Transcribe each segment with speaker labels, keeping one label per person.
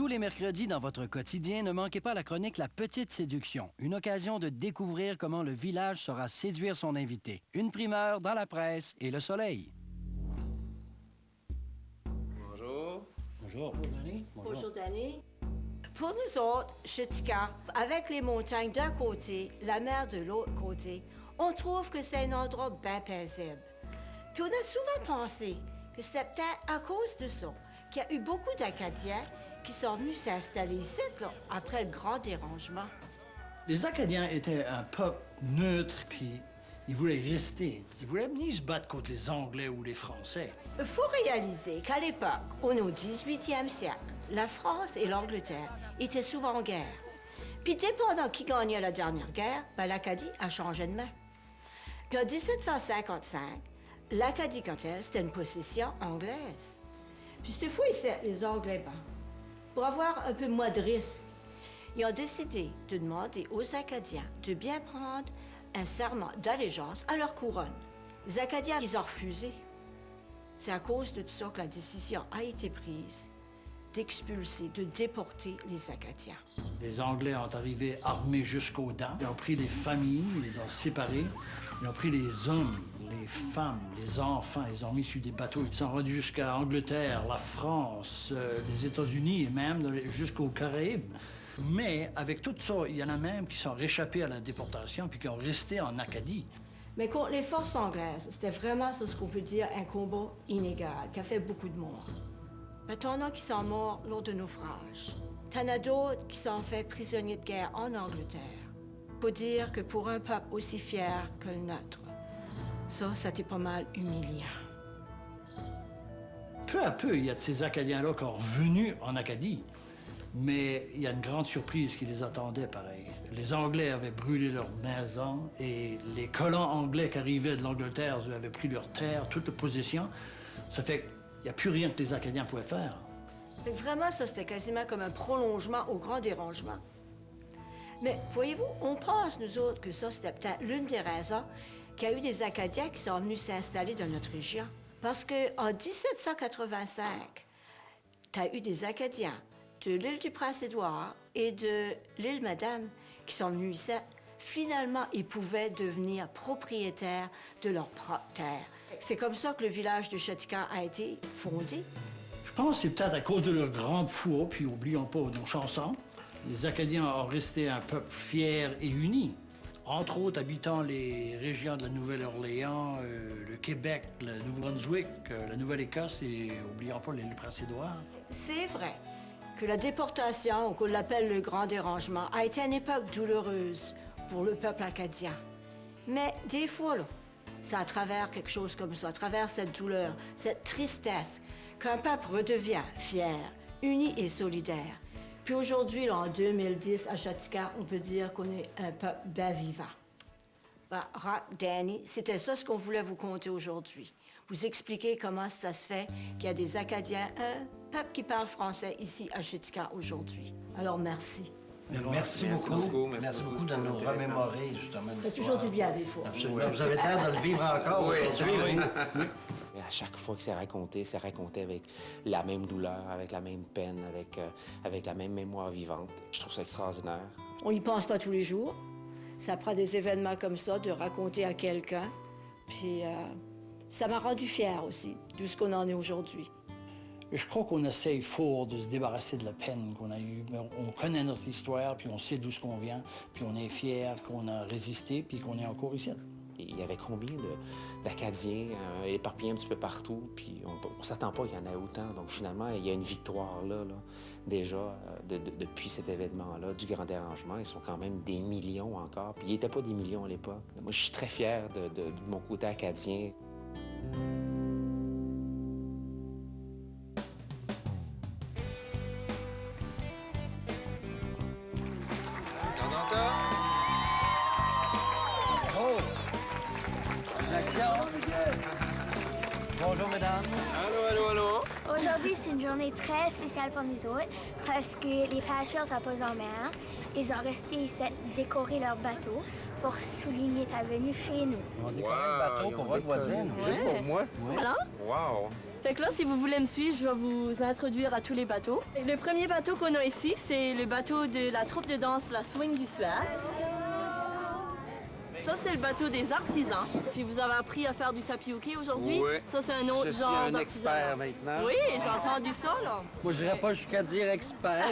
Speaker 1: Tous les mercredis dans votre quotidien, ne manquez pas la chronique La Petite Séduction, une occasion de découvrir comment le village saura séduire son invité. Une primeur dans la presse et Le Soleil.
Speaker 2: Bonjour.
Speaker 1: Bonjour. Danny.
Speaker 3: Bonjour, Danny. Pour nous autres, Chutika, avec les montagnes d'un côté, la mer de l'autre côté, on trouve que c'est un endroit bien paisible. Puis on a souvent pensé que c'était peut-être à cause de ça qu'il y a eu beaucoup d'Acadiens qui sont venus s'installer ici, là, après le grand dérangement.
Speaker 4: Les Acadiens étaient un peuple neutre, puis ils voulaient rester. Ils voulaient ni se battre contre les Anglais ou les Français.
Speaker 3: Il faut réaliser qu'à l'époque, au 18e siècle, la France et l'Angleterre étaient souvent en guerre. Puis dépendant qui gagnait la dernière guerre, ben, l'Acadie a changé de main. Puis en 1755, l'Acadie, quant à elle, c'était une possession anglaise. Puis cette fois, les Anglais, ben, pour avoir un peu moins de risques, ils ont décidé de demander aux Acadiens de bien prendre un serment d'allégeance à leur couronne. Les Acadiens, ils ont refusé. C'est à cause de tout ça que la décision a été prise d'expulser, de déporter les Acadiens.
Speaker 4: Les Anglais ont arrivé armés jusqu'aux dents. Ils ont pris les familles, ils les ont séparées. Ils ont pris les hommes, les femmes, les enfants, ils les ont mis sur des bateaux. Ils sont rendus jusqu'à Angleterre, la France, les États-Unis et même jusqu'aux Caraïbes. Mais avec tout ça, il y en a même qui sont réchappés à la déportation puis qui ont resté en Acadie.
Speaker 3: Mais contre les forces anglaises, c'était vraiment ce qu'on peut dire un combat inégal, qui a fait beaucoup de morts. Mais t'en as qui sont morts lors de naufrages. T'en as d'autres qui sont faits prisonniers de guerre en Angleterre. Faut dire que pour un peuple aussi fier que le nôtre, ça c'était pas mal humiliant.
Speaker 4: Peu à peu, il y a de ces Acadiens-là qui sont revenus en Acadie. Mais il y a une grande surprise qui les attendait, pareil. Les Anglais avaient brûlé leurs maisons et les colons anglais qui arrivaient de l'Angleterre avaient pris leurs terres, toutes leurs possessions. Ça fait qu'il n'y a plus rien que les Acadiens pouvaient faire.
Speaker 3: Fait que vraiment, ça, c'était quasiment comme un prolongement au grand dérangement. Mais voyez-vous, on pense, nous autres, que ça, c'était peut-être l'une des raisons qu'il y a eu des Acadiens qui sont venus s'installer dans notre région. Parce qu'en 1785, tu as eu des Acadiens de l'île du Prince-Édouard et de l'île Madame qui sont venus ici. Finalement, ils pouvaient devenir propriétaires de leur propre terre. C'est comme ça que le village de Chutika a été fondé.
Speaker 4: Je pense que c'est peut-être à cause de leur grande foi, puis oublions pas nos chansons. Les Acadiens ont resté un peuple fier et uni. Entre autres, habitant les régions de la Nouvelle-Orléans, le Québec, le Nouveau-Brunswick, la Nouvelle-Écosse et, oublions pas, l'île du Prince-Édouard.
Speaker 3: C'est vrai que la déportation, ou qu'on l'appelle le grand dérangement, a été une époque douloureuse pour le peuple acadien. Mais des fois, là, c'est à travers quelque chose comme ça, à travers cette douleur, cette tristesse, qu'un peuple redevient fier, uni et solidaire. Puis aujourd'hui, là, en 2010, à Chutika, on peut dire qu'on est un peuple bien vivant. Ben, Rock, Danny, c'était ça ce qu'on voulait vous conter aujourd'hui. Vous expliquer comment ça se fait qu'il y a des Acadiens, un peuple qui parle français ici à Chutika aujourd'hui. Alors, merci.
Speaker 5: Merci beaucoup. Merci beaucoup de nous remémorer, justement,
Speaker 3: C'est toujours du bien, des fois.
Speaker 5: Absolument. Vous avez l'air de le vivre encore aujourd'hui.
Speaker 2: À chaque fois que c'est raconté avec la même douleur, avec la même peine, avec la même mémoire vivante. Je trouve ça extraordinaire.
Speaker 3: On n'y pense pas tous les jours. Ça prend des événements comme ça, de raconter à quelqu'un. Puis ça m'a rendu fière aussi de ce qu'on en est aujourd'hui.
Speaker 4: Je crois qu'on essaye fort de se débarrasser de la peine qu'on a eue. On connaît notre histoire, puis on sait d'où ce qu'on vient, puis on est fiers qu'on a résisté, puis qu'on est encore ici.
Speaker 2: Il y avait combien d'Acadiens éparpillés un petit peu partout, puis on ne s'attend pas qu'il y en ait autant. Donc finalement, il y a une victoire là déjà, depuis cet événement-là, du grand dérangement. Ils sont quand même des millions encore, puis ils n'étaient pas des millions à l'époque. Moi, je suis très fier de mon côté acadien.
Speaker 6: Entends ça?
Speaker 5: Oh! Action! Bonjour, mesdames.
Speaker 6: Allô?
Speaker 7: Aujourd'hui, c'est une journée très spéciale pour nous autres parce que les pêcheurs à pose en mer, ils ont resté ici décorer leur bateau pour souligner ta venue chez nous.
Speaker 5: On décore le bateau pour votre voisine.
Speaker 6: Juste pour moi?
Speaker 5: Oui.
Speaker 7: Alors?
Speaker 6: Wow!
Speaker 8: Fait que là, si vous voulez me suivre, je vais vous introduire à tous les bateaux. Le premier bateau qu'on a ici, c'est le bateau de la troupe de danse La Swing du Suat. Ça, c'est le bateau des artisans. Puis vous avez appris à faire du tapioca aujourd'hui.
Speaker 2: Oui.
Speaker 8: Ça, c'est un autre genre
Speaker 2: un expert maintenant.
Speaker 8: Oui, j'ai entendu ça, là.
Speaker 1: Moi, je n'irais pas jusqu'à dire expert.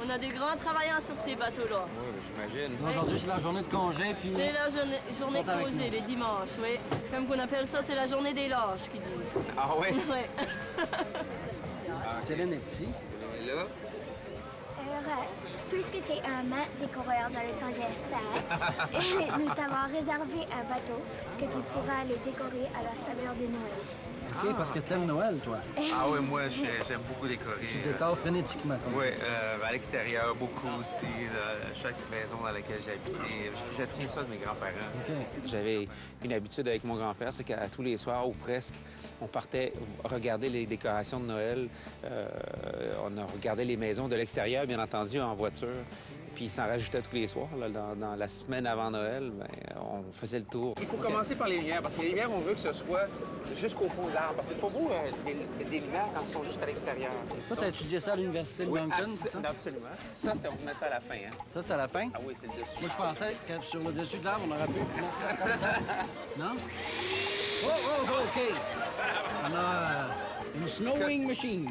Speaker 8: On a des grands travailleurs sur ces bateaux-là.
Speaker 2: Oui, j'imagine.
Speaker 1: Aujourd'hui, c'est la journée de congé, puis...
Speaker 8: C'est la journée
Speaker 1: sont
Speaker 8: de
Speaker 1: avec
Speaker 8: congé,
Speaker 1: nous.
Speaker 8: les dimanches, oui. Comme qu'on appelle ça, c'est la journée des lâches, qu'ils disent.
Speaker 2: Ah oui?
Speaker 8: Oui.
Speaker 1: Céline est ici.
Speaker 2: Et là?
Speaker 7: Alors, puisque tu es un maître décoreur dans le temps que j'ai fait, nous t'avons réservé un bateau que tu pourras aller décorer à la saveur de Noël.
Speaker 1: OK, parce que t'aimes Noël, toi.
Speaker 6: Ah oui, moi, j'aime beaucoup décorer.
Speaker 1: Tu décores frénétiquement.
Speaker 6: Oui, à l'extérieur, beaucoup aussi. Chaque maison dans laquelle j'ai habité. Je tiens ça de mes grands-parents.
Speaker 1: OK.
Speaker 2: J'avais une habitude avec mon grand-père, c'est qu'à tous les soirs, ou presque, on partait regarder les décorations de Noël. On regardait les maisons de l'extérieur, bien entendu, en voiture. Puis il s'en rajoutait tous les soirs. Là, dans la semaine avant Noël, ben, on faisait le tour.
Speaker 9: Il faut commencer par les lumières, parce que les lumières, on veut que ce soit jusqu'au fond de l'arbre. Parce que c'est pas beau, des lumières, quand elles sont juste à l'extérieur.
Speaker 1: Toi, t'as étudié ça à l'Université de Moncton, c'est ça?
Speaker 9: Absolument. Ça, on met ça à la fin. Hein?
Speaker 1: Ça, c'est à la fin?
Speaker 9: Ah oui, c'est le dessus.
Speaker 1: Moi, je pensais que sur le dessus de l'arbre, on aurait pu mettre ça comme ça. Non? Oh, oh, oh, OK. On a une snowing machine.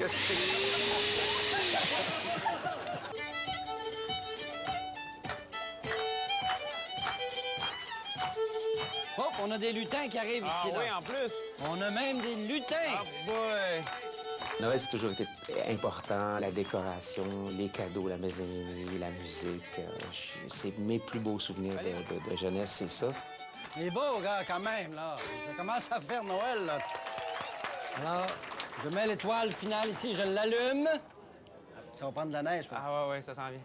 Speaker 1: Hop, on a des lutins qui arrivent ici, là.
Speaker 9: oui, en plus.
Speaker 1: On a même des lutins.
Speaker 9: Ah boy!
Speaker 2: Noël, c'est toujours été important. La décoration, les cadeaux, la mezzanine, la musique. C'est mes plus beaux souvenirs de jeunesse, c'est ça.
Speaker 1: Il est beau, gars, quand même, là. Ça commence à faire Noël, là. Alors, je mets l'étoile finale ici, je l'allume. Ça va prendre de la neige, je pense.
Speaker 9: Ah ouais, ça s'en vient.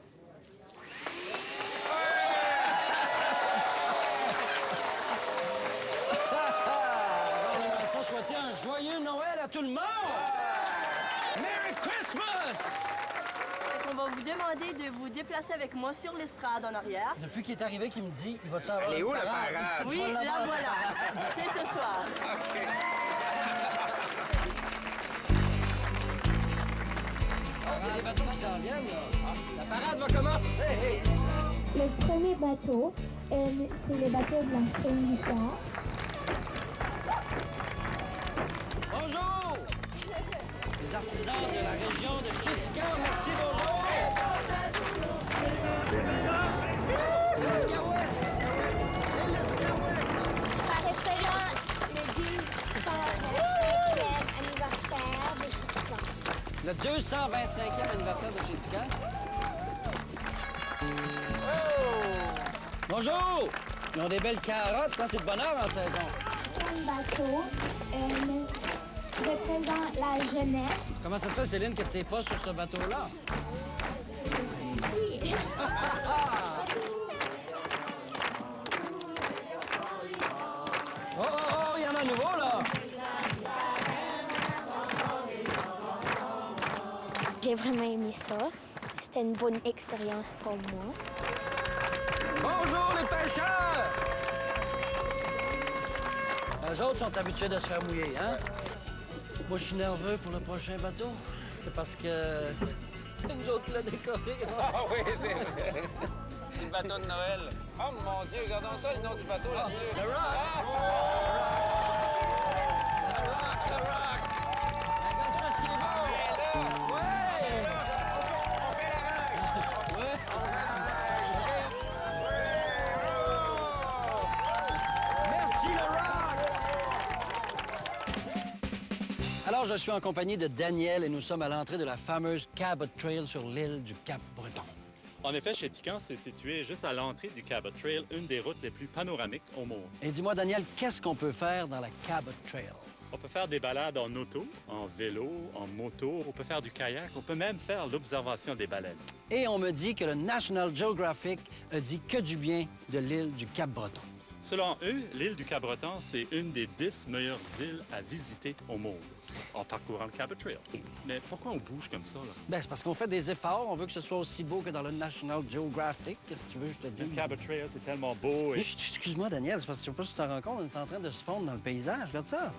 Speaker 1: Alors, on aimerait ça souhaiter un joyeux Noël à tout le monde! Merry Christmas!
Speaker 8: On va vous demander de vous déplacer avec moi sur l'estrade en arrière.
Speaker 1: Depuis qu'il est arrivé, qu'il me dit, il va-tu avoir
Speaker 9: Elle est
Speaker 1: une
Speaker 9: où, la
Speaker 1: parade?
Speaker 9: parade?
Speaker 8: Oui, la voilà. C'est ce soir.
Speaker 1: Oh, il y a des bateaux qui s'en viennent, là. La parade va commencer!
Speaker 7: Le premier bateau, c'est le bateau de la Swing du Suat.
Speaker 1: Bonjour! Les artisans de la région de Chitika, merci, bonjour! C'est l'escouette! C'est l'escouette!
Speaker 7: Ça représente le 225e anniversaire de Chitika.
Speaker 1: Le 225e anniversaire de Chitika. Bonjour! Ils ont des belles carottes, hein, c'est le bonheur en saison.
Speaker 7: Le bateau représente la jeunesse.
Speaker 1: Comment ça se fait, Céline, que t'es pas sur ce bateau-là?
Speaker 7: Oui.
Speaker 1: Oh, oh, oh, il y en a un nouveau, là!
Speaker 7: J'ai vraiment aimé ça. C'était une bonne expérience pour moi.
Speaker 1: Bonjour, les pêcheurs! Eux autres sont habitués de se faire mouiller, hein? Moi, je suis nerveux pour le prochain bateau. C'est parce que... nous autres l'a décoré.
Speaker 9: Ah oui, c'est vrai. C'est le bateau de Noël. Oh mon Dieu, regardons ça, le nom du bateau là-dessus.
Speaker 1: Le Rock!
Speaker 9: Le Rock!
Speaker 1: Regarde ça, c'est beau! Ouais!
Speaker 9: On fait la vague!
Speaker 1: Merci, le Rock! Alors, je suis en compagnie de Daniel et nous sommes à l'entrée de la fameuse Cabot Trail sur l'île du Cap-Breton.
Speaker 10: En effet, Chitika, c'est situé juste à l'entrée du Cabot Trail, une des routes les plus panoramiques au monde.
Speaker 1: Et dis-moi, Daniel, qu'est-ce qu'on peut faire dans la Cabot Trail?
Speaker 10: On peut faire des balades en auto, en vélo, en moto, on peut faire du kayak, on peut même faire l'observation des baleines.
Speaker 1: Et on me dit que le National Geographic a dit que du bien de l'île du Cap-Breton.
Speaker 10: Selon eux, l'île du Cabreton, c'est une des 10 meilleures îles à visiter au monde en parcourant le Cabot Trail. Mais pourquoi on bouge comme ça, là?
Speaker 1: Ben, c'est parce qu'on fait des efforts. On veut que ce soit aussi beau que dans le National Geographic. Qu'est-ce que tu veux que je te dise?
Speaker 10: Le Cabot Trail, c'est tellement beau.
Speaker 1: Excuse-moi, Daniel, c'est parce que je sais pas si tu te rends compte, on est en train de se fondre dans le paysage. Regarde ça.